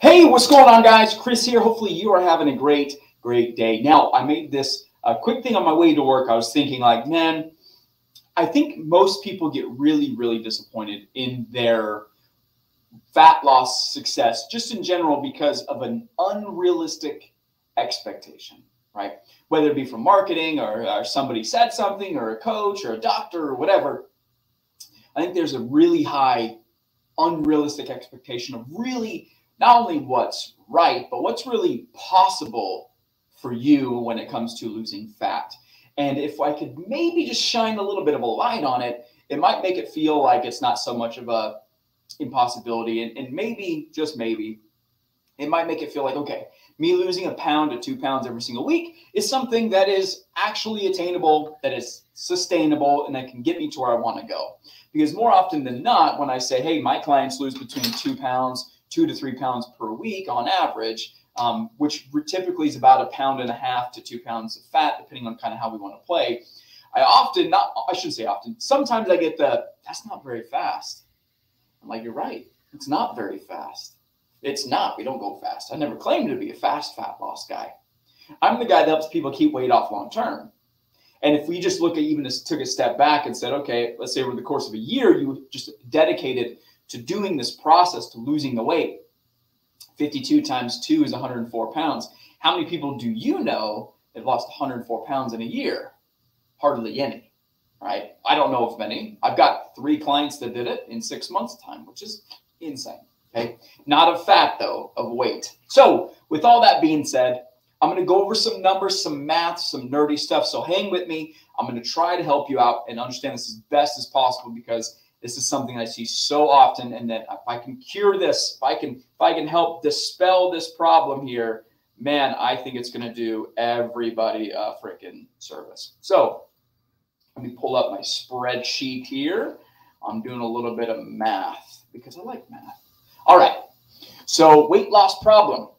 Hey, what's going on, guys? Chris here. Hopefully you are having a great day. Now, I made this quick thing on my way to work. I was thinking like, man, I think most people get really disappointed in their fat loss success just in general because of an unrealistic expectation, right? Whether it be from marketing or somebody said something or a coach or a doctor or whatever. I think there's a really high unrealistic expectation of really not only what's right, but what's really possible for you when it comes to losing fat. And if I could maybe just shine a little bit of a light on it, it might make it feel like it's not so much of a impossibility. And maybe, just maybe, it might make it feel like, okay, me losing 1 pound to 2 pounds every single week is something that is actually attainable, that is sustainable, and that can get me to where I want to go. Because more often than not, when I say, hey, my clients lose between 2 to 3 pounds per week on average, which typically is about 1.5 pounds to 2 pounds of fat, depending on kind of how we want to play. I shouldn't say often, sometimes I get that's not very fast. I'm like, you're right. It's not very fast. It's not. We don't go fast. I never claimed to be a fast fat loss guy. I'm the guy that helps people keep weight off long term. And if we just look at even just took a step back and said, okay, let's say over the course of a year, you just dedicated to doing this process, to losing the weight. 52 times 2 is 104 pounds. How many people do you know that lost 104 pounds in a year? Hardly any, right? I don't know of many. I've got 3 clients that did it in 6 months' time, which is insane. Okay, not of fat though, of weight. So with all that being said, I'm going to go over some numbers, some math, some nerdy stuff. So hang with me. I'm going to try to help you out and understand this as best as possible, because this is something I see so often. And that if I can cure this, if I can help dispel this problem here, man, I think it's going to do everybody a freaking service. So let me pull up my spreadsheet here. I'm doing a little bit of math because I like math. All right, so weight loss problem.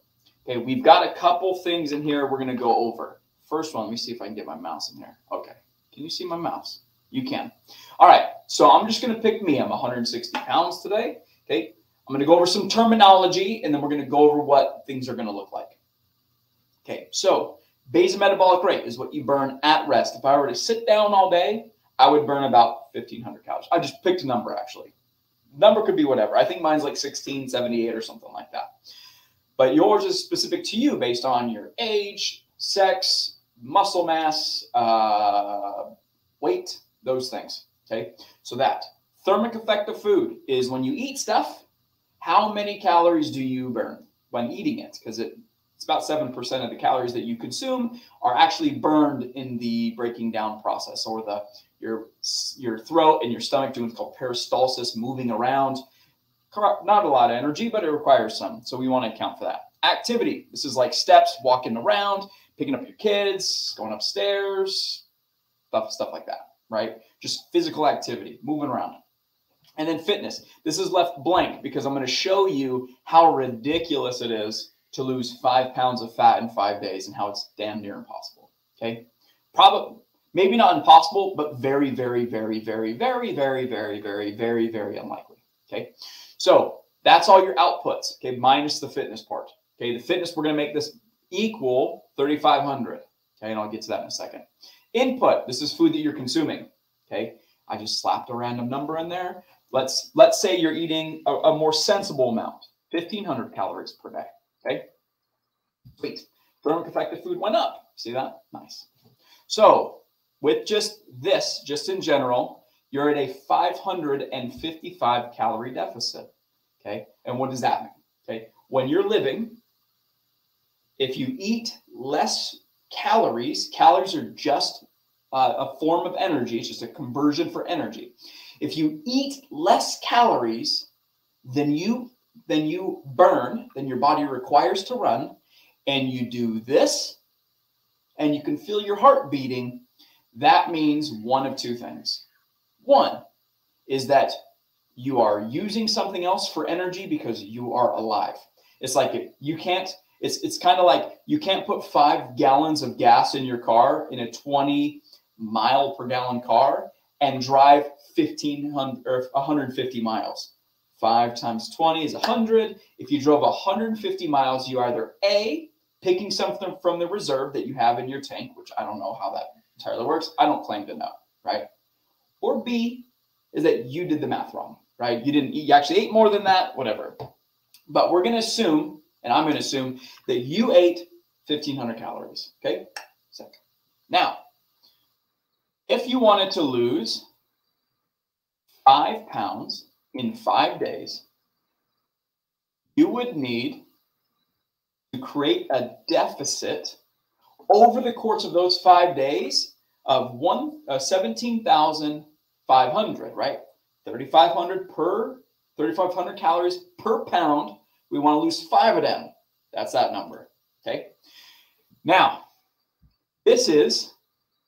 Okay, we've got a couple things in here we're going to go over. First one, let me see if I can get my mouse in here. Okay, can you see my mouse? You can. All right, so I'm just going to pick me. I'm 160 pounds today. Okay, I'm going to go over some terminology, and then we're going to go over what things are going to look like. Okay, so basal metabolic rate is what you burn at rest. If I were to sit down all day, I would burn about 1,500 calories. I just picked a number, actually. Number could be whatever. I think mine's like 1678 or something like that. But yours is specific to you based on your age, sex, muscle mass, weight, those things. Okay, so that thermic effect of food is when you eat stuff, how many calories do you burn when eating it? Because it's about 7% of the calories that you consume are actually burned in the breaking down process, or your throat and your stomach doing what's called peristalsis, moving around. Not a lot of energy, but it requires some. So we want to account for that. Activity. This is like steps, walking around, picking up your kids, going upstairs, stuff like that, right? Just physical activity, moving around. And then fitness. This is left blank because I'm going to show you how ridiculous it is to lose 5 pounds of fat in 5 days and how it's damn near impossible. Okay. Probably, maybe not impossible, but very unlikely. Okay. So that's all your outputs. Okay. Minus the fitness part. Okay. The fitness, we're going to make this equal 3,500. Okay. And I'll get to that in a second. Input. This is food that you're consuming. Okay. I just slapped a random number in there. Let's say you're eating a more sensible amount, 1,500 calories per day. Okay. Sweet. Thermic effect of food went up. See that? Nice. So with just this, just in general, you're at a 555 calorie deficit. Okay. And what does that mean? Okay. When you're living, if you eat less calories are just a form of energy. It's just a conversion for energy. If you eat less calories than you burn, than your body requires to run, and you do this, and you can feel your heart beating, that means one of two things. One is that you are using something else for energy because you are alive. It's like you can't, it's kind of like you can't put 5 gallons of gas in your car in a 20 mile per gallon car and drive 1,500 or 150 miles. 5 times 20 is 100. If you drove 150 miles, you either A, picking something from the reserve that you have in your tank, which I don't know how that entirely works. I don't claim to know, right? Or B, is that you did the math wrong, right? You didn't eat, you actually ate more than that, whatever. But we're going to assume, and I'm going to assume, that you ate 1,500 calories, okay? So, now, if you wanted to lose 5 pounds in 5 days, you would need to create a deficit over the course of those 5 days of 17,500, right? 3,500 calories per pound. We want to lose 5 of them. That's that number, okay? Now, this is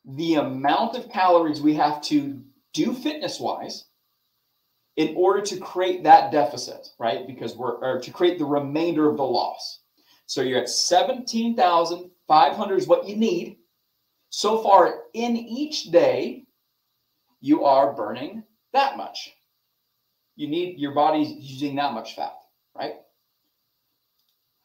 the amount of calories we have to do fitness-wise in order to create that deficit, right? Because to create the remainder of the loss. So you're at 17,500 is what you need. So far in each day, you are burning that much. Your body's using that much fat, right?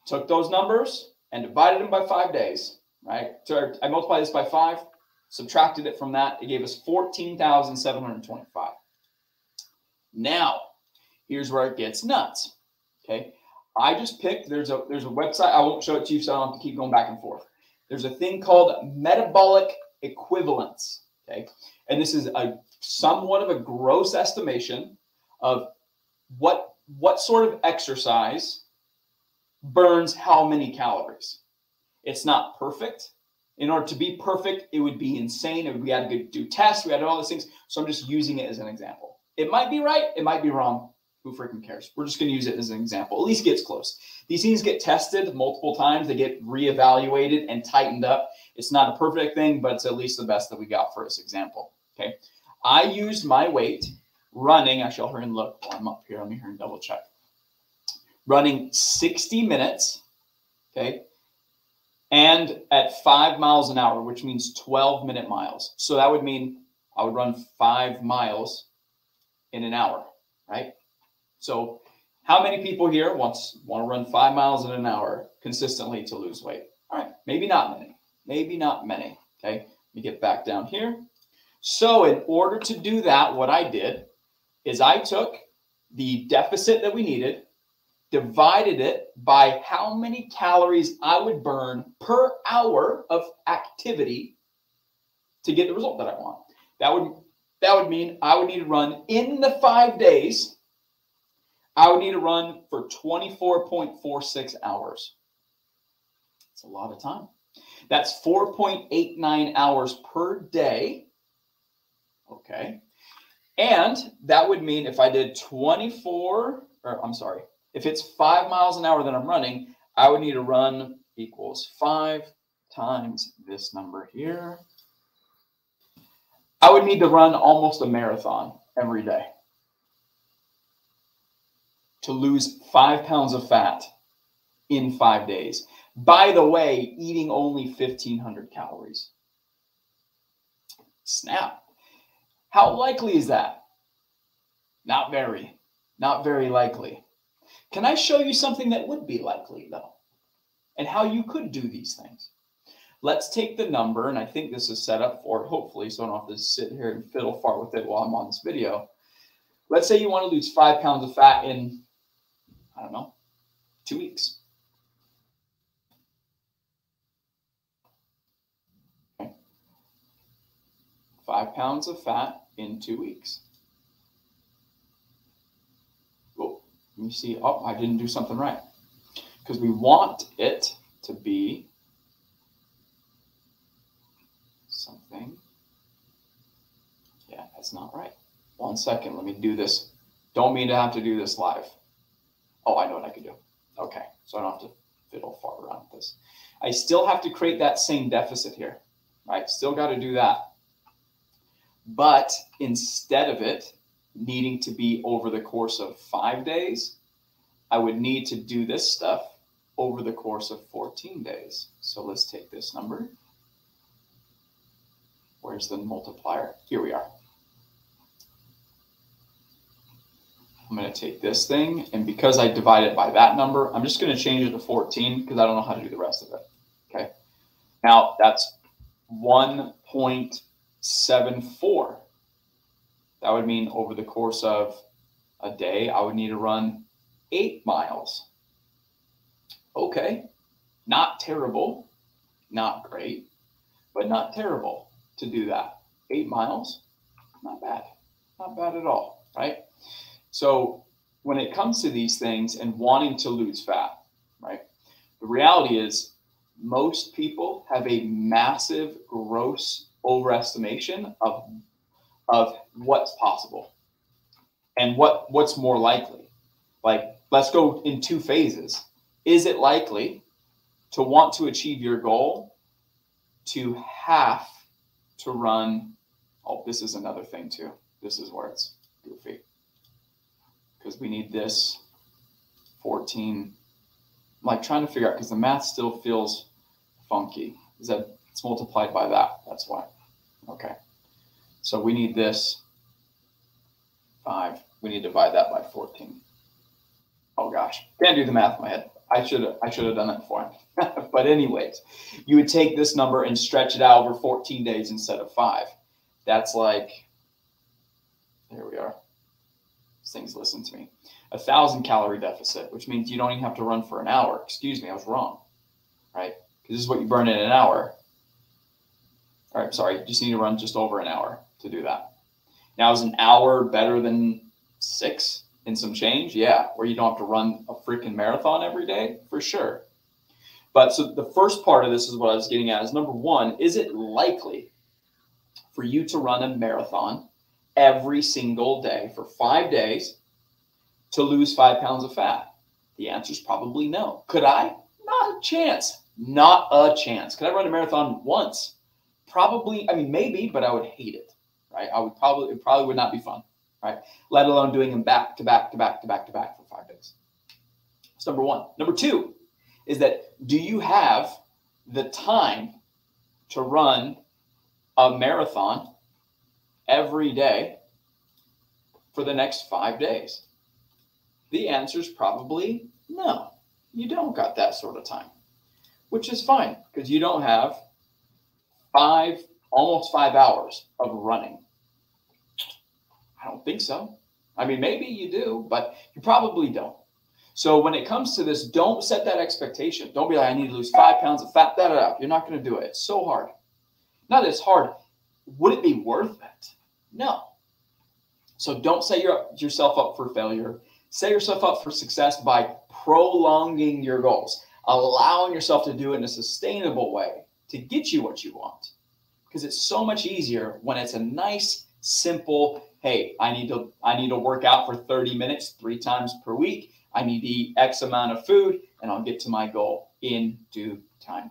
Took those numbers and divided them by 5 days, right? So I multiplied this by 5, subtracted it from that. It gave us 14,725. Now, here's where it gets nuts, okay? I just picked, there's a website, I won't show it to you so I don't have to keep going back and forth. There's a thing called Metabolic equivalence, okay? And this is somewhat of a gross estimation of what sort of exercise burns how many calories. It's not perfect. In order to be perfect, it would be insane. We had to do tests, we had to do all those things. So I'm just using it as an example. It might be right, it might be wrong. Who freaking cares? We're just going to use it as an example. At least gets close. These things get tested multiple times. They get reevaluated and tightened up. It's not a perfect thing, but it's at least the best that we got for this example. Okay. I used my weight running. Actually, I'll hurry and look while I'm up here. Let me hurry and double check. Running 60 minutes. Okay. And at 5 miles an hour, which means 12-minute miles. So that would mean I would run 5 miles in an hour, right? So how many people here want to run 5 miles in an hour consistently to lose weight? All right, maybe not many. Maybe not many, okay? Let me get back down here. So in order to do that, what I did is I took the deficit that we needed, divided it by how many calories I would burn per hour of activity to get the result that I want. That would mean I would need to run in the 5 days. I would need to run for 24.46 hours. That's a lot of time. That's 4.89 hours per day. Okay. And that would mean if I did if it's 5 miles an hour that I'm running, I would need to run equals 5 times this number here. I would need to run almost a marathon every day to lose 5 pounds of fat in 5 days. By the way, eating only 1,500 calories. Snap. How likely is that? Not very likely. Can I show you something that would be likely though? And how you could do these things? Let's take the number, and I think this is set up for it, hopefully, so I don't have to sit here and fiddle fart with it while I'm on this video. Let's say you want to lose 5 pounds of fat in, I don't know, 2 weeks. Okay. 5 pounds of fat in 2 weeks. Oh, let me see. Oh, I didn't do something right. Because we want it to be something. Yeah, that's not right. 1 second. Let me do this. Don't mean to have to do this live. Oh, I know what I could do. Okay, so I don't have to fiddle far around with this. I still have to create that same deficit here, right? Still got to do that. But instead of it needing to be over the course of 5 days, I would need to do this stuff over the course of 14 days. So let's take this number. Where's the multiplier? Here we are. I'm going to take this thing, and because I divide it by that number, I'm just going to change it to 14 because I don't know how to do the rest of it. Okay. Now that's 1.74. That would mean over the course of a day, I would need to run 8 miles. Okay. Not terrible, not great, but not terrible to do that. 8 miles, not bad. Not bad at all, right? So when it comes to these things and wanting to lose fat, right, the reality is most people have a massive gross overestimation of what's possible and what's more likely. Like, let's go in 2 phases. Is it likely to want to achieve your goal to have to run? Oh, this is another thing too. This is where it's goofy. Because we need this 14. I'm like trying to figure out because the math still feels funky. Is that it's multiplied by that? That's why. Okay. So we need this 5. We need to divide that by 14. Oh gosh, can't do the math in my head. I should have done it before. But anyways, you would take this number and stretch it out over 14 days instead of 5. That's like, here we are. These things listen to me. 1,000 calorie deficit, which means you don't even have to run for an hour. Excuse me, I was wrong, right? Because this is what you burn in an hour. All right, sorry, you just need to run just over an hour to do that. Now, is an hour better than 6 and some change? Yeah, where you don't have to run a freaking marathon every day, for sure. But so the first part of this is what I was getting at is number 1, is it likely for you to run a marathon every single day for 5 days to lose 5 pounds of fat? The answer is probably no. Could I? Not a chance. Not a chance. Could I run a marathon once? Probably, I mean, maybe, but I would hate it, right? It probably would not be fun, right? Let alone doing them back to back to back to back to back for 5 days. That's number 1. Number 2 is that do you have the time to run a marathon every day for the next 5 days? The answer is probably no. You don't got that sort of time, which is fine because you don't have almost 5 hours of running. I don't think so. I mean, maybe you do, but you probably don't. So when it comes to this, don't set that expectation. Don't be like, I need to lose 5 pounds of fat. You're not going to do it. It's so hard. Not that it's hard. Would it be worth it? No. So don't set yourself up for failure. Set yourself up for success by prolonging your goals, allowing yourself to do it in a sustainable way to get you what you want. Because it's so much easier when it's a nice, simple, hey, I need to work out for 30 minutes 3 times per week. I need to eat X amount of food, and I'll get to my goal in due time.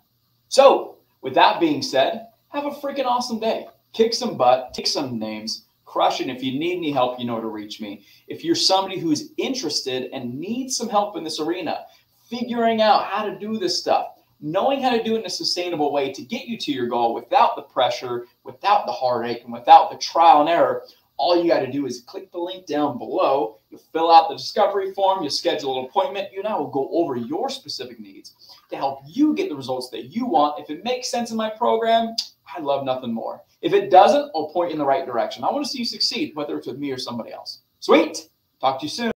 So with that being said, have a freaking awesome day. Kick some butt, take some names, crush it. If you need any help, you know to reach me. If you're somebody who's interested and needs some help in this arena, figuring out how to do this stuff, knowing how to do it in a sustainable way to get you to your goal without the pressure, without the heartache, and without the trial and error, all you got to do is click the link down below. You'll fill out the discovery form. You schedule an appointment. You and I will go over your specific needs to help you get the results that you want. If it makes sense in my program, I love nothing more. If it doesn't, I'll point you in the right direction. I want to see you succeed, whether it's with me or somebody else. Sweet. Talk to you soon.